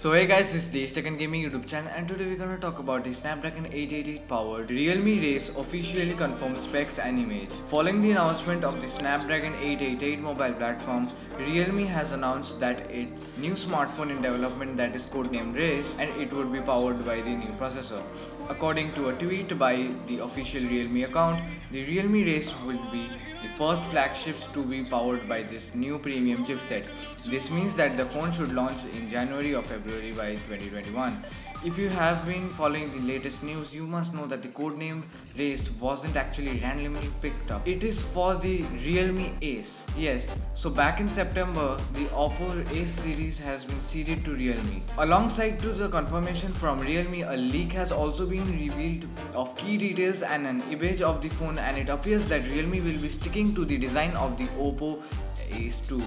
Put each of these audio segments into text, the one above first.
So hey guys, this is the Tech and Gaming YouTube channel, and today we're gonna talk about the Snapdragon 888 powered Realme Race officially confirmed specs and image. Following the announcement of the Snapdragon 888 mobile platform, Realme has announced that its new smartphone in development that is codenamed Race, and it would be powered by the new processor. According to a tweet by the official Realme account, the Realme Race will be the first flagships to be powered by this new premium chipset. This means that the phone should launch in January or February by 2021. If you have been following the latest news, you must know that the codename Race wasn't actually randomly picked up. It is for the Realme Ace. Yes, so back in September, the Oppo Ace series has been ceded to Realme. Alongside to the confirmation from Realme, a leak has also been revealed of key details and an image of the phone, and it appears that Realme will be sticking to the design of the Oppo Ace 2.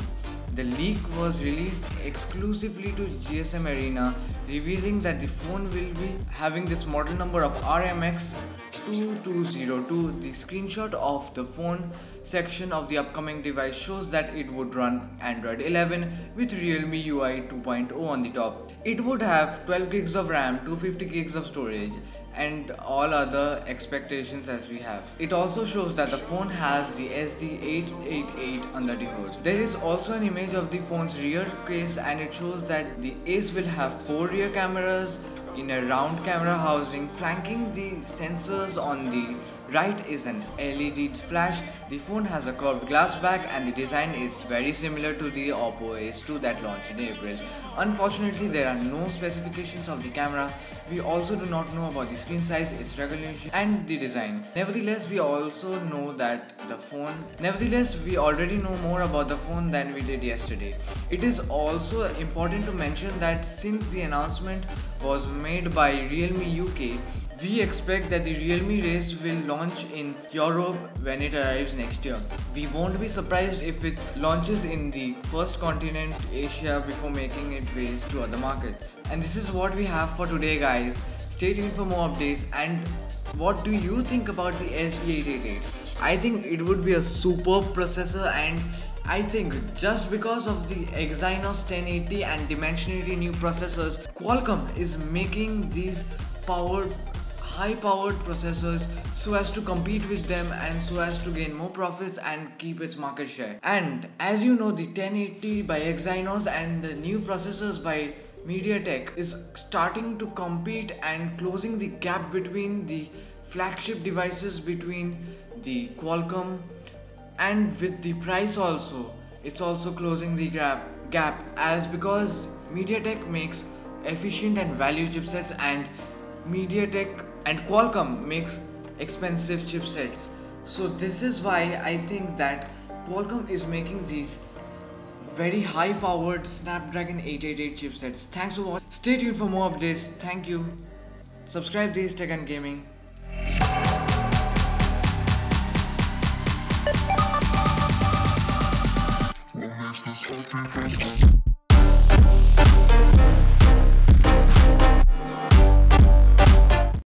The leak was released exclusively to GSM Arena, revealing that the phone will be having this model number of RMX2202. The screenshot of the phone section of the upcoming device shows that it would run Android 11 with Realme UI 2.0 on the top. It would have 12 gigs of RAM, 250 gigs of storage, and all other expectations as we have. It also shows that the phone has the SD888 under the hood. There is also an image of the phone's rear case, and it shows that the Ace will have 4 rear cameras in a round camera housing. Flanking the sensors on the right is an LED flash. The phone has a curved glass back, and the design is very similar to the Oppo Ace 2 that launched in April. Unfortunately, there are no specifications of the camera. We also do not know about the screen size, its resolution, and the design. Nevertheless, we already know more about the phone than we did yesterday. It is also important to mention that since the announcement was made by Realme UK, we expect that the Realme Race will launch in Europe when it arrives next year. We won't be surprised if it launches in the first continent, Asia, before making its ways to other markets. And this is what we have for today, guys. Stay tuned for more updates. And what do you think about the SD888? I think it would be a superb processor, and I think just because of the Exynos 1080 and Dimensity new processors, Qualcomm is making these high-powered processors so as to compete with them and so as to gain more profits and keep its market share. And as you know, the 1080 by Exynos and the new processors by MediaTek is starting to compete and closing the gap between the flagship devices between the Qualcomm, and with the price also, it's also closing the gap as because MediaTek makes efficient and value chipsets, and MediaTek and Qualcomm makes expensive chipsets. So this is why I think that Qualcomm is making these very high powered Snapdragon 888 chipsets. Thanks for watching. Stay tuned for more updates. Thank you. Subscribe to Tech and Gaming. What makes this all